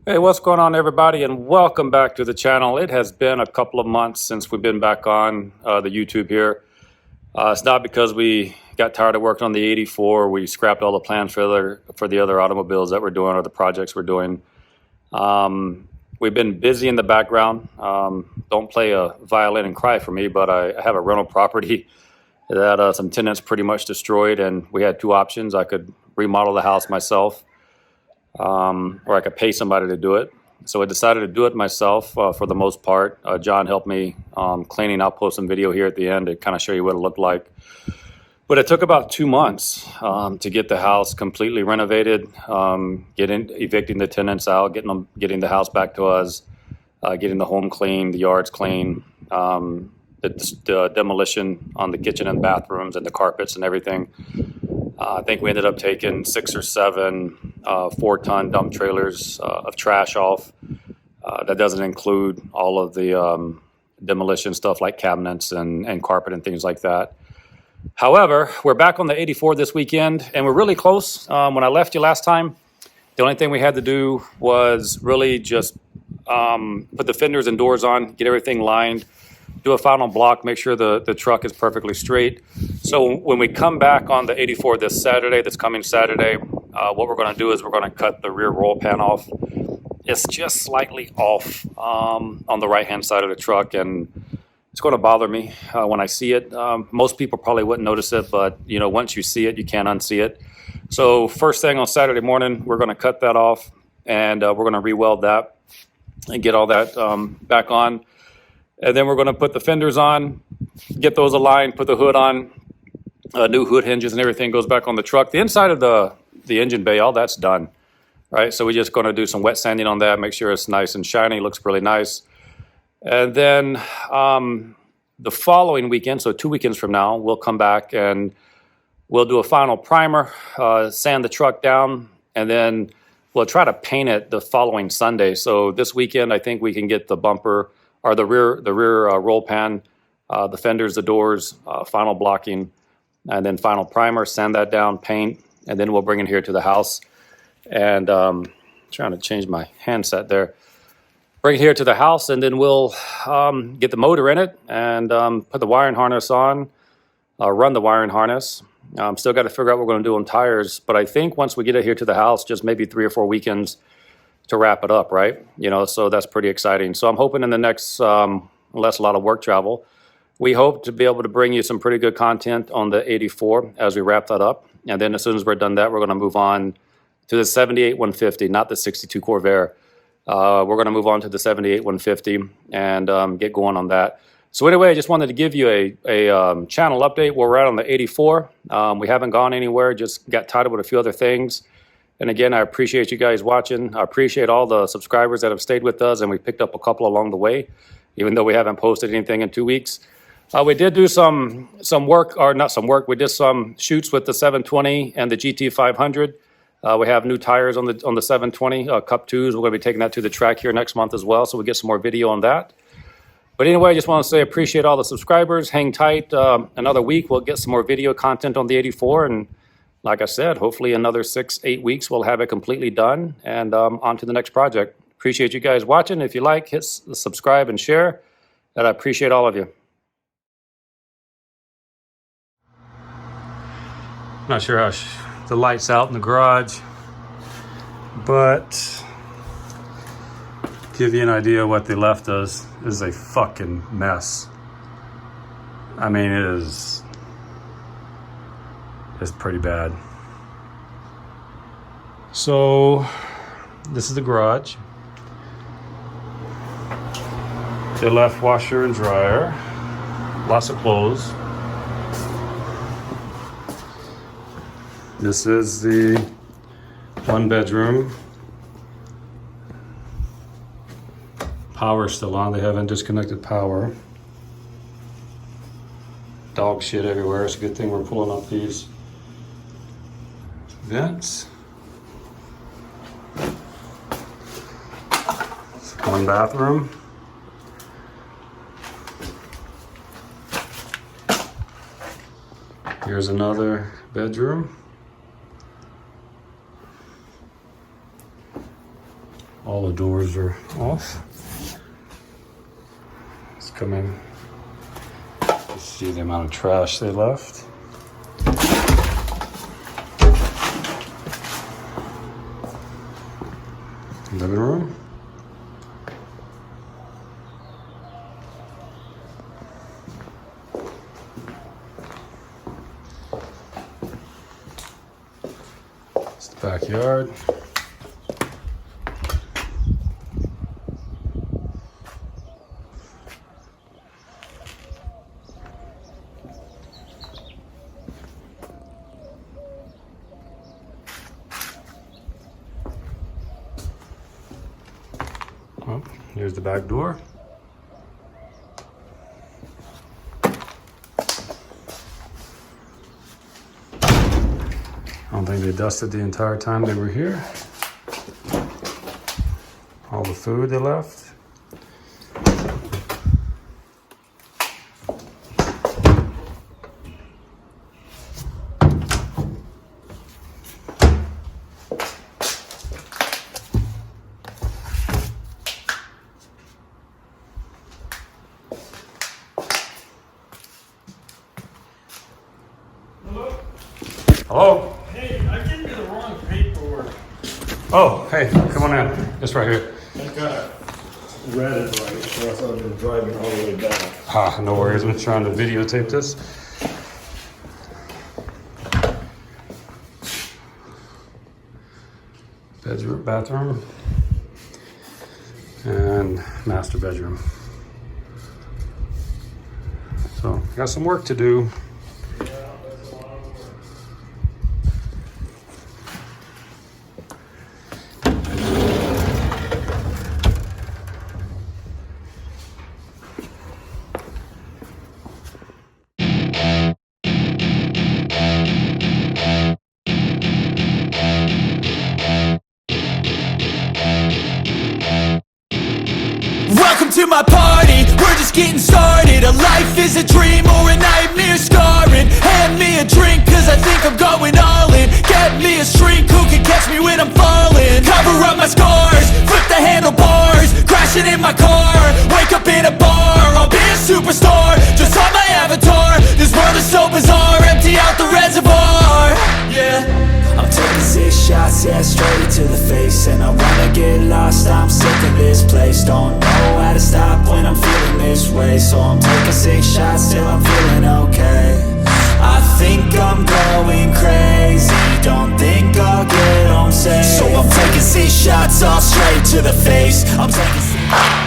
Hey, what's going on, everybody, and welcome back to the channel. It has been a couple of months since we've been back on the YouTube here. It's not because we got tired of working on the 84. We scrapped all the plans for the other automobiles that we're doing or the projects we're doing. We've been busy in the background. Don't play a violin and cry for me, but I have a rental property that some tenants pretty much destroyed, and we had two options. I could remodel the house myself, or I could pay somebody to do it. So I decided to do it myself for the most part. John helped me cleaning. I'll post some video here at the end to kind of show you what it looked like. But it took about 2 months to get the house completely renovated, evicting the tenants out, getting the house back to us, getting the home clean, the yards clean, the demolition on the kitchen and bathrooms and the carpets and everything. I think we ended up taking 6 or 7 4-ton dump trailers of trash off. That doesn't include all of the demolition stuff like cabinets and carpet and things like that. However, we're back on the 84 this weekend, and we're really close. When I left you last time, the only thing we had to do was really just put the fenders and doors on, get everything lined, do a final block, make sure the truck is perfectly straight. So when we come back on the 84 this Saturday, this coming Saturday, what we're going to do is we're going to cut the rear roll pan off. It's just slightly off on the right-hand side of the truck, and it's going to bother me when I see it. Most people probably wouldn't notice it, but once you see it, you can't unsee it. So first thing on Saturday morning, we're going to cut that off, and we're going to re-weld that and get all that back on. And then we're going to put the fenders on, get those aligned, put the hood on, new hood hinges and everything goes back on the truck. The inside of the engine bay, all that's done, right? So we're just going to do some wet sanding on that, make sure it's nice and shiny, looks really nice. And then the following weekend, so 2 weekends from now, we'll come back and we'll do a final primer, sand the truck down, and then we'll try to paint it the following Sunday. So this weekend, I think we can get the bumper or the rear roll pan, the fenders, the doors, final blocking, and then final primer, sand that down, paint, and then we'll bring it here to the house. And trying to change my handset there. Bring it here to the house, and then we'll get the motor in it and put the wiring harness on, run the wiring harness. Still got to figure out what we're going to do on tires, but I think once we get it here to the house, just maybe 3 or 4 weekends to wrap it up, right? So that's pretty exciting. So I'm hoping in the next, unless a lot of work travel, we hope to be able to bring you some pretty good content on the 84 as we wrap that up. And then as soon as we're done that, we're going to move on to the 78 150, not the 62 Corvair. We're going to move on to the 78 150 and get going on that. So anyway, I just wanted to give you a channel update where we're at on the 84. We haven't gone anywhere, just got tied up with a few other things. And again, I appreciate you guys watching. I appreciate all the subscribers that have stayed with us, and we picked up a couple along the way, even though we haven't posted anything in 2 weeks. We did do some work, or not some work, we did some shoots with the 720 and the GT 500. We have new tires on the 720, Cup 2s. We're going to be taking that to the track here next month as well, so we'll get some more video on that. But anyway, I just want to say I appreciate all the subscribers. Hang tight. Another week, we'll get some more video content on the 84, and like I said, hopefully another 6-8 weeks, we'll have it completely done and on to the next project. Appreciate you guys watching. If you like, hit subscribe and share, and I appreciate all of you. Not sure how the light's out in the garage, but give you an idea of what they left us. This is a fucking mess. I mean, it's pretty bad. So this is the garage. They left washer and dryer, lots of clothes. This is the 1 bedroom. Power's still on. They haven't disconnected power. Dog shit everywhere. It's a good thing we're pulling up these vents. 1 bathroom. Here's another bedroom. All the doors are off. Let's come in. Let's see the amount of trash they left. Living room. It's the backyard. Well, here's the back door. I don't think they dusted the entire time they were here. All the food they left. Hello? Hey, I gave you the wrong paperwork. Oh, hey, come on in. It's right here. I got read it right, so I thought I've been driving all the way back. Ah, no worries. I'm trying to videotape this. Bedroom, bathroom, and master bedroom. So, got some work to do. Welcome to my party, we're just getting started. A life is a dream or a nightmare scarring. Hand me a drink cause I think I'm going all in. Get me a shrink who can catch me when I'm falling. Cover up my scars, flip the handlebars. Crashing in my car, wake up in a bar. I'll be a superstar, just on my avatar. This world is so bizarre, empty out the reservoir. Yeah, I'm taking 6 shots, yeah, straight to the face. And I wanna get lost, I'm sick of this place. Don't know how to stop when I'm feeling this way. So I'm taking 6 shots till I'm feeling okay. I think I'm going crazy, don't think I'll get home safe. So I'm taking 6 shots all straight to the face. I'm taking 6